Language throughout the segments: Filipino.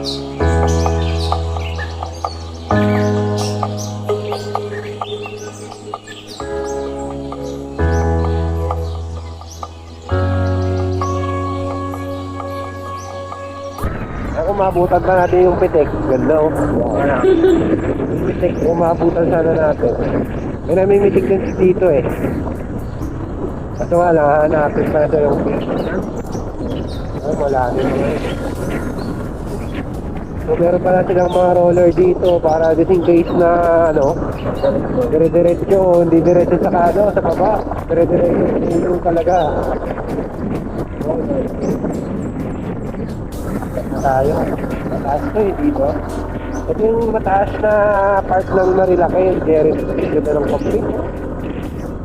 Ako mabutan pa natin yung pitik. Ganda oh. Yung pitik, mabutan sana natin. May namimitik din si Tito eh. Kaso nga lang, hanapin pa natin yung fish. Ay, wala din naman. So meron pala silang mga roller dito para just in case na ano, dire-diretso, hindi diretso sa kano, sa baba. Dire-diretso yung talaga. Tayo. Mataas to eh dito. Ito yung mataas na part ng Marilaki. There is ganda ng complete.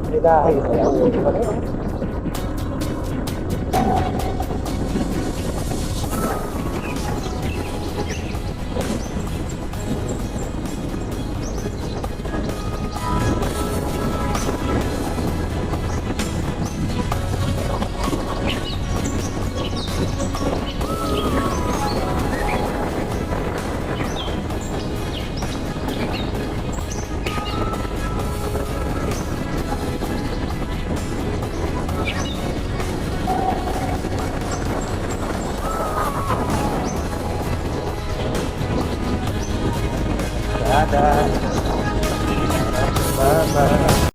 Hindi dahil. Dadah. Bye-bye.